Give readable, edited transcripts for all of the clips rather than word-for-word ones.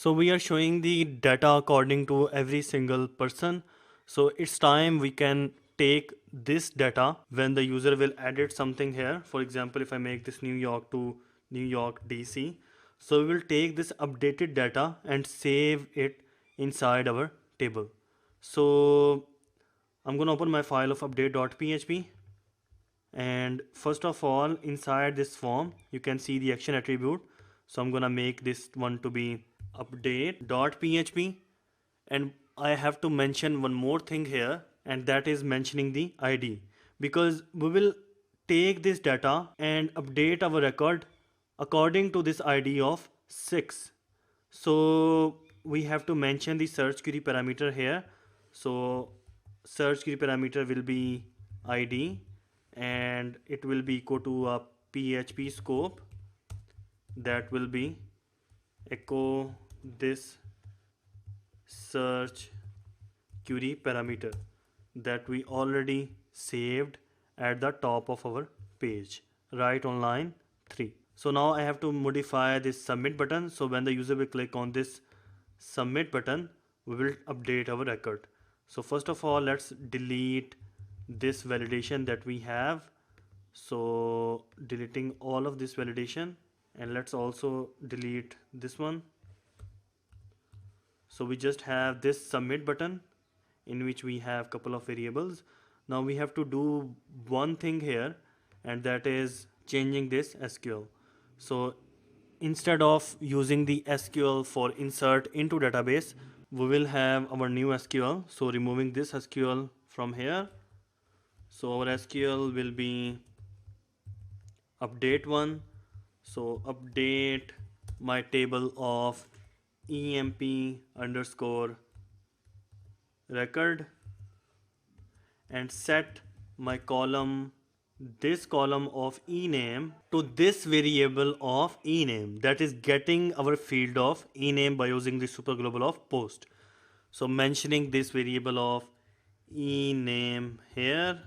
So we are showing the data according to every single person. So it's time we can take this data when the user will edit something here. For example, if I make this New York to New York DC, so we will take this updated data and save it inside our table. So I'm going to open my file of update.php, and first of all, inside this form you can see the action attribute. So I'm gonna make this one to be update.php, and I have to mention one more thing here, and that is mentioning the ID, because we will take this data and update our record according to this ID of 6. So we have to mention the search query parameter here. So search query parameter will be ID, and it will be equal to a PHP scope that will be echo this search query parameter that we already saved at the top of our page right on line 3. So now I have to modify this submit button. So when the user will click on this submit button, we will update our record. So first of all, let's delete this validation that we have. So deleting all of this validation, and let's also delete this one. So we just have this submit button in which we have couple of variables. Now we have to do one thing here, and that is changing this SQL. So instead of using the SQL for insert into database, we will have our new SQL. So removing this SQL from here. So our SQL will be update one. So update my table of emp underscore record, and set my column, this column of ename, to this variable of ename, that is getting our field of ename by using the super global of post. So mentioning this variable of ename here,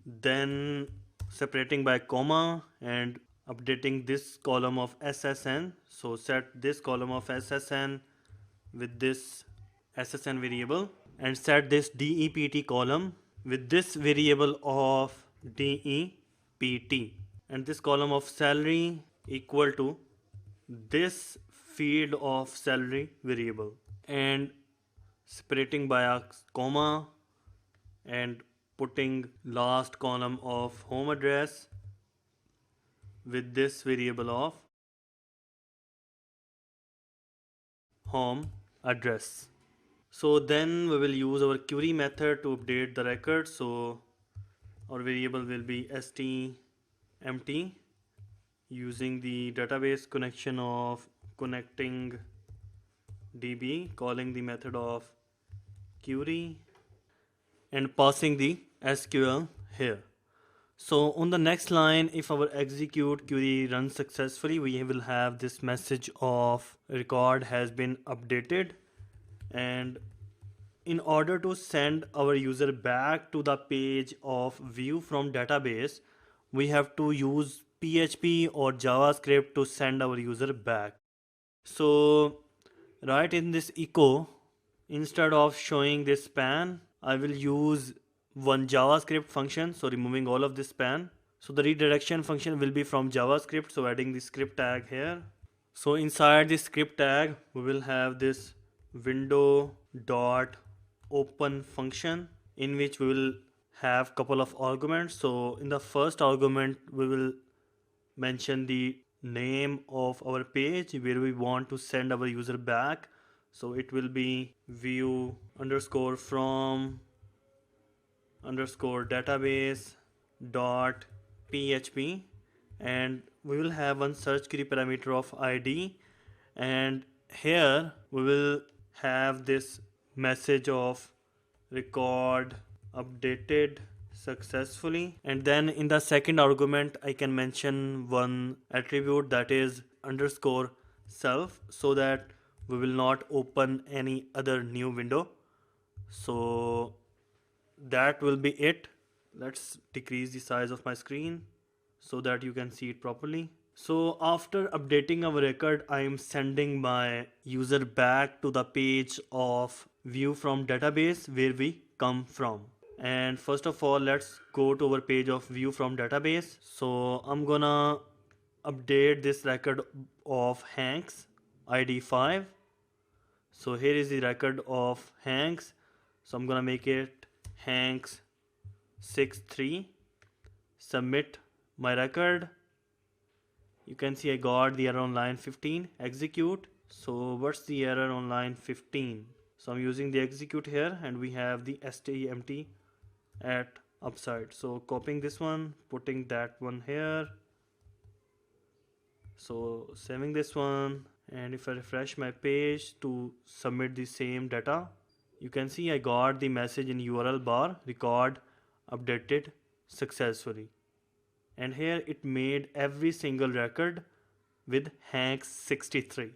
then separating by comma and updating this column of ssn. So set this column of ssn with this ssn variable, and set this dept column with this variable of dept, and this column of salary equal to this field of salary variable, and separating by a comma and putting last column of home address with this variable of home address. So then we will use our query method to update the record. So our variable will be stmt, using the database connection of connecting db, calling the method of query and passing the SQL here. So on the next line, if our execute query runs successfully, we will have this message of record has been updated. And in order to send our user back to the page of view from database, we have to use PHP or JavaScript to send our user back. So right in this echo, instead of showing this span, I will use one JavaScript function. So removing all of this span. So the redirection function will be from JavaScript. So adding the script tag here. So inside the script tag, we will have this window dot open function, in which we will have couple of arguments. So in the first argument, we will mention the name of our page where we want to send our user back. So it will be view underscore from underscore database dot php, and we will have one search query parameter of id, and here we will have this message of record updated successfully. And then in the second argument, I can mention one attribute, that is underscore self, so that we will not open any other new window. So that will be it. Let's decrease the size of my screen so that you can see it properly. So after updating our record, I am sending my user back to the page of view from database where we come from. And first of all, let's go to our page of view from database. So I'm gonna update this record of Hanks ID 5. So here is the record of Hanks. So I'm gonna make it Hanks 63. Submit my record. You can see I got the error on line 15. Execute. So what's the error on line 15? So I'm using the execute here, and we have the stmt at upside. So copying this one, putting that one here. So saving this one, and if I refresh my page to submit the same data, you can see I got the message in URL bar, record updated successfully. And here it made every single record with Hanks 63.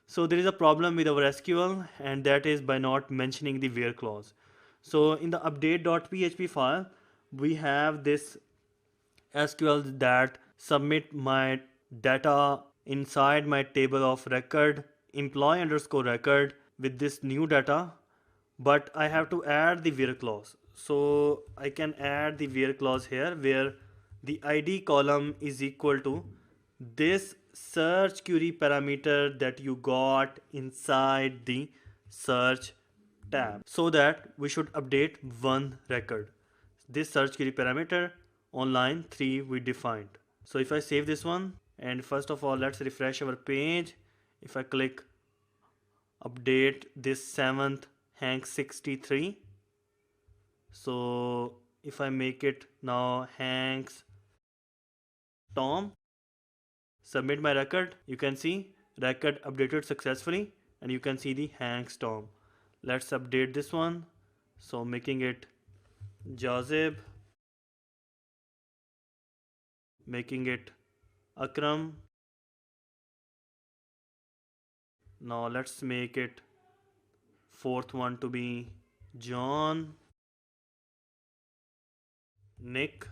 So there is a problem with our SQL, and that is by not mentioning the where clause. So in the update.php file, we have this SQL that submit my data inside my table of record employee underscore record with this new data, but I have to add the where clause. So I can add the where clause here, where the ID column is equal to this search query parameter that you got inside the search tab, so that we should update one record. This search query parameter on line 3 we defined. So if I save this one, and first of all let's refresh our page. If I click update this 7th Hank 63, so if I make it now Hanks Tom, submit my record, you can see record updated successfully, and you can see the Hanks Tom. Let's update this one, so making it Jazib, making it Akram. Now let's make it fourth one to be John, Nick,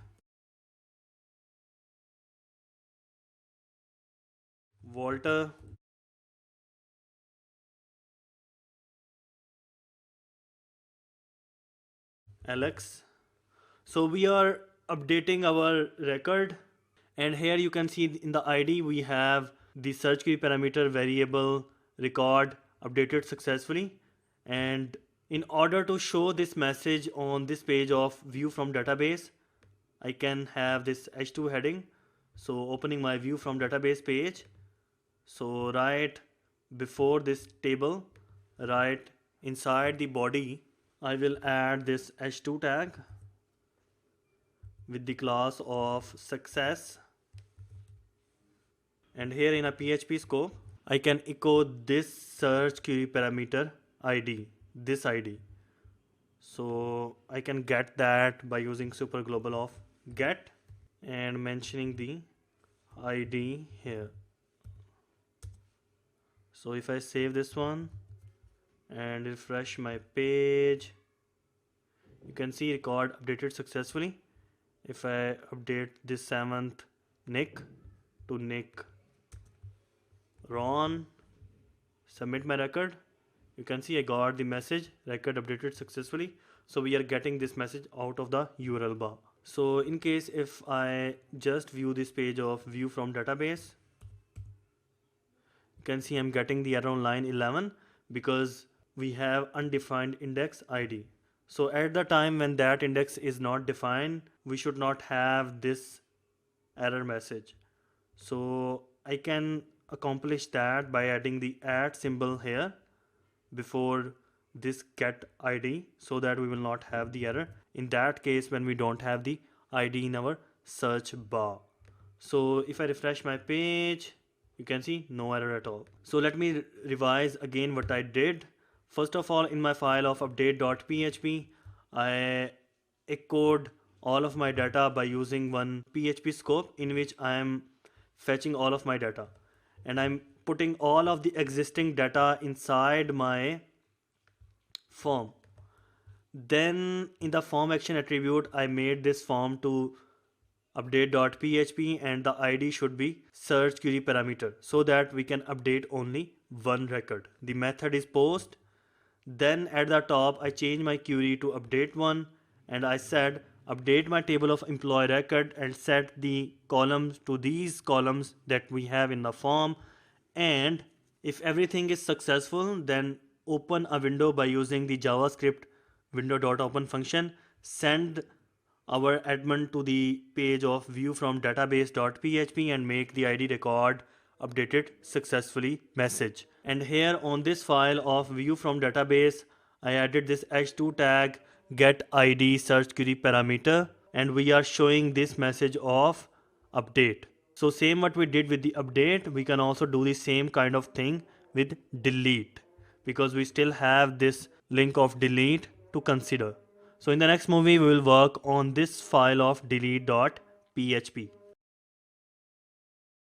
Walter, Alex. So we are updating our record, and here you can see in the ID we have the search query parameter variable record updated successfully. And in order to show this message on this page of view from database, I can have this h2 heading. So opening my view from database page, so right before this table, right inside the body, I will add this h2 tag with the class of success, and here in a PHP scope I can echo this search query parameter ID, this ID. So I can get that by using super global of get and mentioning the ID here. So if I save this one and refresh my page, you can see record updated successfully. If I update this 7th Nick to Nick Ron, submit my record, you can see I got the message record updated successfully. So we are getting this message out of the URL bar. So in case if I just view this page of view from database, you can see I'm getting the error on line 11 because we have undefined index ID. So at the time when that index is not defined, we should not have this error message. So I can accomplish that by adding the @ symbol here before this get ID, so that we will not have the error in that case when we don't have the ID in our search bar. So if I refresh my page, you can see no error at all. So let me revise again what I did. First of all, in my file of update.php, I echoed all of my data by using one PHP scope in which I am fetching all of my data, and I'm putting all of the existing data inside my form. Then in the form action attribute, I made this form to update.php, and the ID should be search query parameter so that we can update only one record. The method is post. Then at the top I change my query to update one, and I said update my table of employee record and set the columns to these columns that we have in the form. And if everything is successful, then open a window by using the JavaScript window.open function. Send our admin to the page of view from database.php and make the ID record updated successfully message. And here on this file of view from database, I added this h2 tag get ID search query parameter, and we are showing this message of update. So same what we did with the update, we can also do the same kind of thing with delete, because we still have this link of delete to consider. So in the next movie we will work on this file of delete.php.